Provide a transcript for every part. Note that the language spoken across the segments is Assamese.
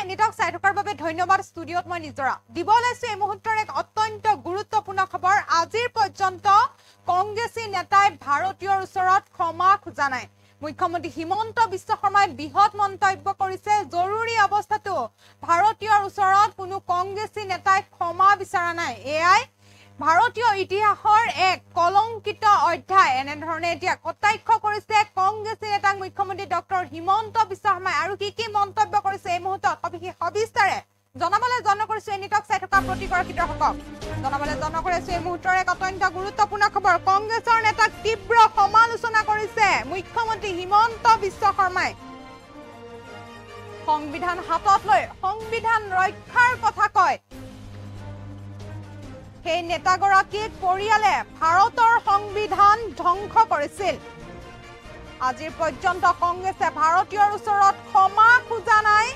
এনিটক চাই থকাৰ বাবে ধন্যবাদ ষ্টুডিঅত মই নিজৰা দিব লৈছো এই মুহূৰ্তৰ এক অত্যন্ত গুৰুত্বপূৰ্ণ খবৰ আজিৰ পৰ্যন্ত কংগ্ৰেছী নেতাই ভাৰতীয়ৰ ওচৰত ক্ষমা খোজা নাই মুখ্যমন্ত্ৰী হিমন্ত বিশ্ব শৰ্মাই বৃহৎ মন্তব্য কৰিছে জৰুৰী অৱস্থাটো ভাৰতীয়ৰ ওচৰত কোনো কংগ্ৰেছী নেতাই ক্ষমা বিচৰা নাই এআই ভাৰতীয় ইতিহাসৰ এক কলংকিত অধ্যায় এনেধৰণে এতিয়া কটাক্ষ কৰিছে কংগ্ৰেছী নেতা মুখ্যমন্ত্ৰী ডক্টৰ হিমন্ত বিশ্ব শৰ্মাই আৰু কি মন্তব্য কৰিছে এই মুহূৰ্তত সবিস্তাৰে জনাবলৈ যত্ন কৰিছো এনিটক চাই থকা প্ৰতিগৰাকী দৰ্শকক জনাবলৈ যত্ন কৰিছো এই মুহূৰ্তৰ এক অত্যন্ত গুৰুত্বপূৰ্ণ খবৰ কংগ্ৰেছৰ নেতাক তীব্ৰ সমালোচনা কৰিছে মুখ্যমন্ত্ৰী হিমন্ত বিশ্ব শৰ্মাই সংবিধান হাতত লৈ সংবিধান ৰক্ষাৰ কথা কয় সেই নেতাগৰাকীক পৰিয়ালে ভাৰতৰ সংবিধান ধ্বংস কৰিছিল আজিৰ পৰ্যন্ত কংগ্ৰেছে ভাৰতীয়ৰ ওচৰত ক্ষমা খোজা নাই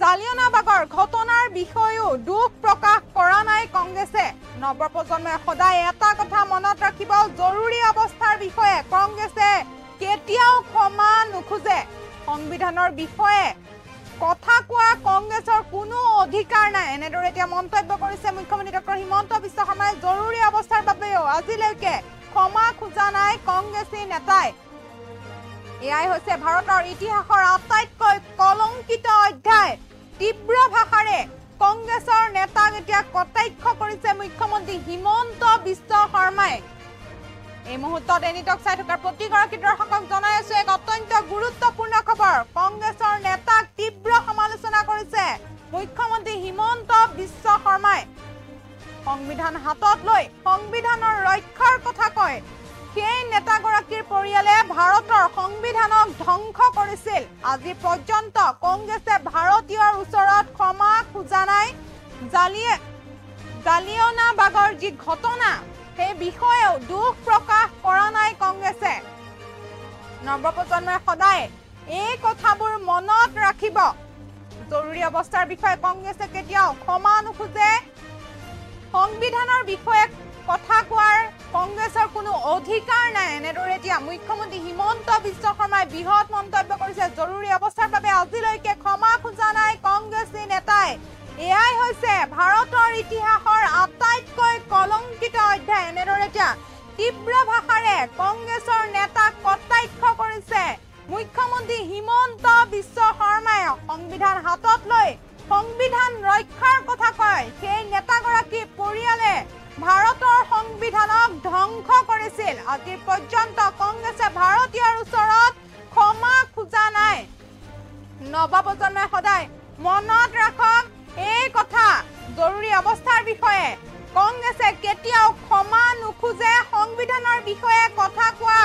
জালিয়ানাবাগৰ ঘটনাৰ বিষয়েও দুখ প্ৰকাশ কৰা নাই কংগ্ৰেছে নৱপ্ৰজন্মই সদায় এটা কথা মনত ৰাখিব জৰুৰী অৱস্থাৰ বিষয়ে কংগ্ৰেছে কেতিয়াও ক্ষমা নোখোজে সংবিধানৰ বিষয়ে কথা কোৱা কংগ্ৰেছৰ কোনো অধিকাৰ নাই এনেদৰে এতিয়া মন্তব্য কৰিছে মুখ্যমন্ত্ৰী ডক্টৰ হিমন্ত বিশ্ব শৰ্মাই জৰুৰী অৱস্থাৰ বাবেও আজিলৈকে ক্ষমা খোজা নাই কংগ্ৰেছী নেতাই এয়াই হৈছে ভাৰতৰ ইতিহাসৰ আটাইতকৈ কলংকিত অধ্যায় তীব্ৰ ভাষাৰে কংগ্ৰেছৰ নেতাক এতিয়া কটাক্ষ কৰিছে মুখ্যমন্ত্ৰী হিমন্ত বিশ্ব শৰ্মাই এই মুহূৰ্তত এনিটক চাই থকাৰ প্ৰতিগৰাকী দৰ্শকক জনাই আছো এক অত্যন্ত গুৰুত্বপূৰ্ণ খবৰ কংগ্ৰেছৰ নেতাক তীব্ৰ সমালোচনা কৰিছে মুখ্যমন্ত্ৰী হিমন্ত বিশ্ব শৰ্মাই সংবিধান হাতত লৈ সংবিধানৰ ৰক্ষাৰ কথা কয় সেই নেতাগৰাকীৰ পৰিয়ালে ভাৰতৰ সংবিধানক ধ্বংস কৰিছিল আজি পৰ্যন্ত কংগ্ৰেছে ভাৰতীয়ৰ ওচৰত ক্ষমা খোজা নাই জালিয়ানাবাগৰ যি ঘটনা সেই বিষয়েও দুখ প্ৰকাশ কৰা নাই কংগ্ৰেছে নৱপ্ৰজন্মই সদায় এই কথাবোৰ মনত ৰাখিব জৰুৰী অৱস্থাৰ বিষয়ে কংগ্ৰেছে কেতিয়াও ক্ষমা নোখোজে সংবিধানৰ বিষয়ে কথা কোৱাৰ কংগ্ৰেছৰ কোনো অধিকাৰ নাই এনেদৰে এতিয়া মুখ্যমন্ত্ৰী হিমন্ত বিশ্ব শৰ্মাই বৃহৎ মন্তব্য কৰিছে জৰুৰী অৱস্থাৰ বাবে আজিলৈকে ক্ষমা খোজা নাই কংগ্ৰেছী নেতাই এয়াই হৈছে ভাৰতৰ ইতিহাসৰ আটাইতকৈ কলংকিত অধ্যায় এনেদৰে এতিয়া তীব্ৰ ভাষাৰে কংগ্ৰেছৰ নেতাক কটাক্ষ কৰিছে মুখ্যমন্ত্ৰী হিমন্ত বিশ্ব শৰ্মাই সংবিধান হাতত লৈ সংবিধান ৰক্ষাৰ কথা কয় সেই নেতাগৰাকী পৰিয়ালে ভাৰতৰ সংবিধানক ধ্বংস কৰিছিল আজিৰ পৰ্যন্ত কংগ্ৰেছে ভাৰতীয়ৰ ওচৰত ক্ষমা খোজা নাই নৱপ্ৰজন্মই সদায় মনত ৰাখক এই কথা জৰুৰী অৱস্থাৰ বিষয়ে কংগ্ৰেছে কেতিয়াও ক্ষমা নোখোজে সংবিধানৰ বিষয়ে কথা কোৱা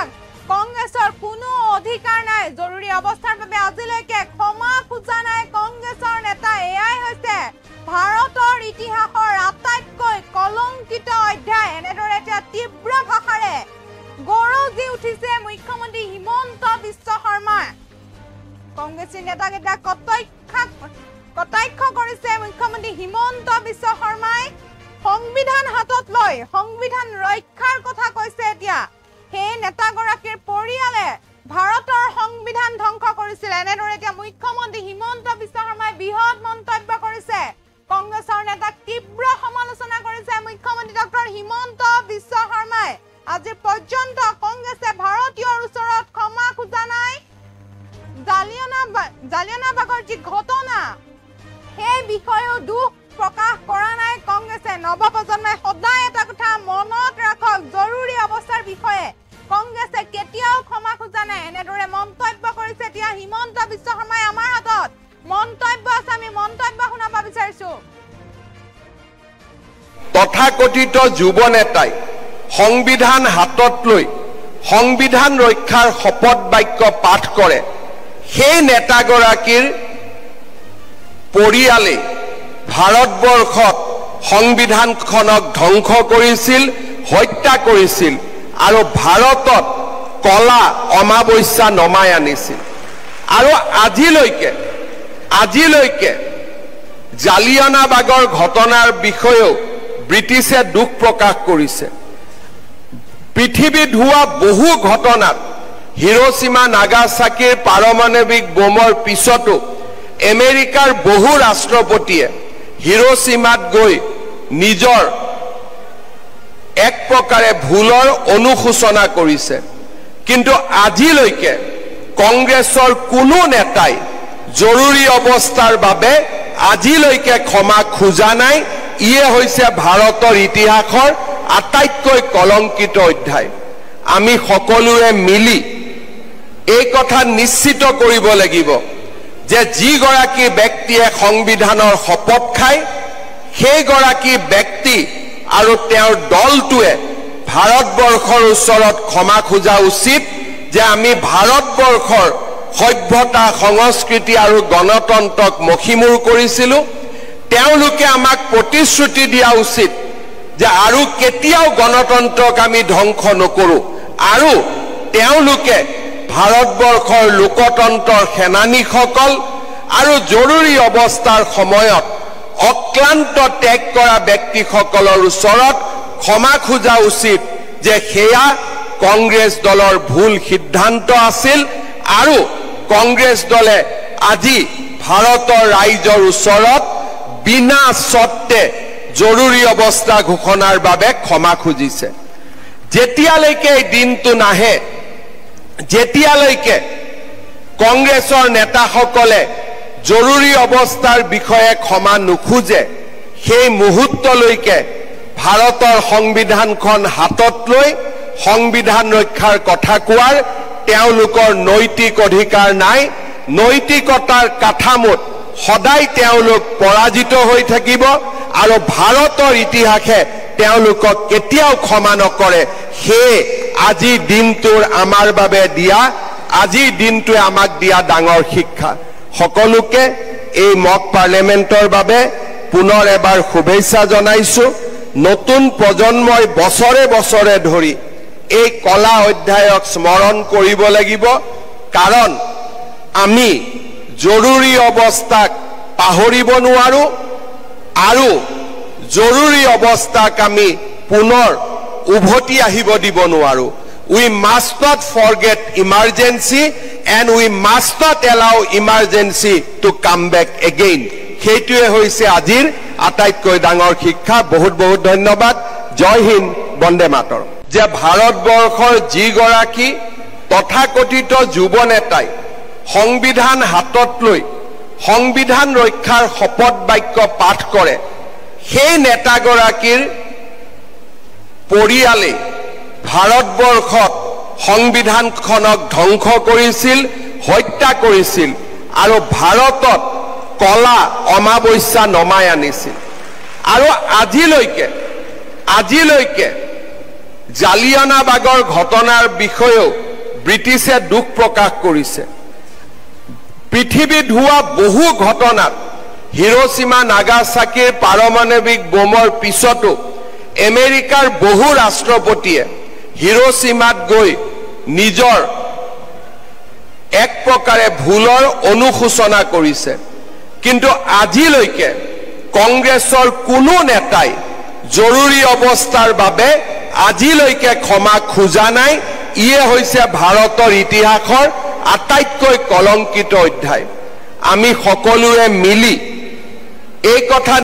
কংগ্ৰেছৰ কোনো অধিকাৰ নাই জৰুৰী অৱস্থাৰ বাবে আজিলৈকে ক্ষমা খোজা নাই কংগ্ৰেছৰ নেতা এয়াই হৈছে ভাৰতৰ ইতিহাসৰ আটাইতকৈ কলংকিত অধ্যায় এনেদৰে এতিয়া তীব্ৰ ভাষাৰে গৰজি উঠিছে মুখ্যমন্ত্ৰী হিমন্ত বিশ্ব শৰ্মা কংগ্ৰেছী নেতাকেইটা কটাক্ষ কৰিছে মুখ্যমন্ত্ৰী হিমন্ত বিশ্ব শৰ্মাই সংবিধান হাতত লৈ সংবিধান ৰক্ষাৰ কথা কৈছে এতিয়া সেই নেতাগৰাকীৰ পৰিয়ালে ভাৰতৰ সংবিধান ধ্বংস কৰিছিল এনেদৰে এতিয়া মুখ্যমন্ত্ৰী হিমন্ত বিশ্ব শৰ্মাই বৃহৎ মন্তব্য কৰিছে কংগ্ৰেছৰ নেতাক তীব্ৰ সমালোচনা কৰিছে মুখ্যমন্ত্ৰী ডক্টৰ হিমন্ত বিশ্ব শৰ্মাই আজি পৰ্যন্ত কংগ্ৰেছে ভাৰতীয়ৰ ওচৰত ক্ষমা খোজা নাই জালিয়ানাবাগৰ যি ঘটনা সেই বিষয়েও দুখ প্ৰকাশ কৰা নাই কংগ্ৰেছে নৱপ্ৰজন্মই সদায় এটা কথা মনত ৰাখক জৰুৰী অৱস্থাৰ বিষয়ে কংগ্ৰেছে কেতিয়াও ক্ষমা খোজা নাই এনেদৰে মন্তব্য কৰিছে এতিয়া হিমন্ত বিশ্ব শৰ্মাই আমাৰ হাতত মন্তব্য আছে আমি মন্তব্য শুনাব বিচাৰিছো তথাকথিত যুৱ নেতাই সংবিধান হাতত লৈ সংবিধান ৰক্ষাৰ শপত বাক্য পাঠ কৰে সেই নেতাগৰাকীৰ পৰিয়ালে ভাৰতবৰ্ষত সংবিধানখনক ধ্বংস কৰিছিল হত্যা কৰিছিল আৰু ভাৰতত কলা অমাৱস্যা নমাই আনিছিল আৰু আজিলৈকে জালিয়ানাবাগৰ ঘটনাৰ বিষয়েও ব্ৰিটিছে দুখ প্ৰকাশ কৰিছে পৃথিৱীত হোৱা বহু ঘটনাত হিৰোশ্বিমা নাগাচাকিৰ পাৰমাণৱিক বোমৰ পিছতো আমেৰিকাৰ বহু ৰাষ্ট্ৰপতিয়ে হিৰোশ্বিমাত গৈ নিজৰ এক প্ৰকাৰে ভুলৰ অনুশোচনা কৰিছে কিন্তু আজিলৈকে কংগ্ৰেছৰ কোনো নেতাই জৰুৰী অৱস্থাৰ বাবে আজিলৈকে ক্ষমা খোজা নাই ইয়ে হৈছে ভাৰতৰ ইতিহাসৰ আটাইতকৈ কলংকিত অধ্যায় আমি সকলোৱে মিলি এই কথা নিশ্চিত কৰিব লাগিব যে যি গৰাকী ব্যক্তিয়ে সংবিধানৰ শপত খায় সেই গৰাকী ব্যক্তি আৰু তেওঁৰ দলটোৱে ভাৰতবৰ্ষৰ ওচৰত ক্ষমা খোজা উচিত যে আমি ভাৰতবৰ্ষৰ সভ্যতা সংস্কৃতি আৰু গণতন্ত্ৰক মখিমূৰ কৰিছিলো তেওঁলোকে আমাক প্ৰতিশ্ৰুতি দিয়া উচিত যে আৰু কেতিয়াও গণতন্ত্ৰক আমি ধ্বংস নকৰো আৰু তেওঁলোকে ভাৰতবৰ্ষৰ লোকতন্ত্ৰৰ সেনানীসকল আৰু জৰুৰী অৱস্থাৰ সময়ত অক্লান্ত ত্যাগ কৰা ব্যক্তিসকলৰ ওচৰত ক্ষমা খোজা উচিত যে সেয়া কংগ্ৰেছ দলৰ ভুল সিদ্ধান্ত আছিল আৰু কংগ্ৰেছ দলে আজি ভাৰতৰ ৰাইজৰ ওচৰত বিনা চৰ্তে জৰুৰী অৱস্থা ঘোষণাৰ বাবে ক্ষমা খুজিছে যেতিয়ালৈকে এই দিনটো নাহে যেতিয়ালৈকে কংগ্ৰেছৰ নেতাসকলে জৰুৰী অৱস্থাৰ বিষয়ে ক্ষমা নোখোজে সেই মুহূৰ্তলৈকে ভাৰতৰ সংবিধানখন হাতত লৈ সংবিধান ৰক্ষাৰ কথা কোৱাৰ তেওঁলোকৰ নৈতিক অধিকাৰ নাই নৈতিকতাৰ কাঠামোত সদায় তেওঁলোক পৰাজিত হৈ থাকিব আৰু ভাৰতৰ ইতিহাসে তেওঁলোকক কেতিয়াও ক্ষমা নকৰে সেই আজি দিনটোৰ আমাৰ বাবে দিয়া আজি দিনটোৱে আমাক দিয়া ডাঙৰ শিক্ষা সকলোকে এই মক পাৰ্লিয়ামেন্টৰ বাবে পুনৰ এবাৰ শুভেচ্ছা জনাইছো নতুন প্ৰজন্মই বছৰে বছৰে ধৰি এই কলা অধ্যায়ক স্মৰণ কৰিব লাগিব কাৰণ আমি জৰুৰী অৱস্থাক পাহৰিব নোৱাৰো আৰু জৰুৰী অৱস্থাক আমি পুনৰ উভতি আহিব দিব নোৱাৰো we must not forget emergency and we must not allow emergency to come back again হেতুৱে হৈছে আজিৰ আটাইতকৈ ডাঙৰ শিক্ষা বহুত বহুত ধন্যবাদ জয় হিন্দ বন্দে মাতৰম যে ভাৰতবৰ্ষৰ যি গৰাকী তথাকথিত যুৱ নেতাই সংবিধান হাতত লৈ সংবিধান ৰক্ষাৰ শপত বাক্য পাঠ কৰে সেই নেতাগৰাকীৰ পৰিয়ালে ভাৰতবৰ্ষত সংবিধানখনক ধ্বংস কৰিছিল হত্যা কৰিছিল আৰু ভাৰতত কলা অমাৱস্যা নমাই আনিছিল আৰু আজিলৈকে জালিয়ানাবাগৰ ঘটনাৰ বিষয়েও ব্ৰিটিছে দুখ প্ৰকাশ কৰিছে পৃথিৱীত হোৱা বহু ঘটনাত হিৰোশ্বিমা নাগাচাকিৰ পাৰমাণৱিক বোমৰ পিছতো আমেৰিকাৰ বহু ৰাষ্ট্ৰপতিয়ে হিৰোশ্বিমাত গৈ নিজৰ এক প্ৰকাৰে ভুলৰ অনুশোচনা কৰিছে কিন্তু আজিলৈকে কংগ্ৰেছৰ কোনো নেতাই জৰুৰী অৱস্থাৰ বাবে আজিলৈকে ক্ষমা খোজা নাই ইয়ে হৈছে ভাৰতৰ ইতিহাসৰ আটাইতকৈ কলংকিত অধ্যায় আমি সকলোৱে মিলি এই কথা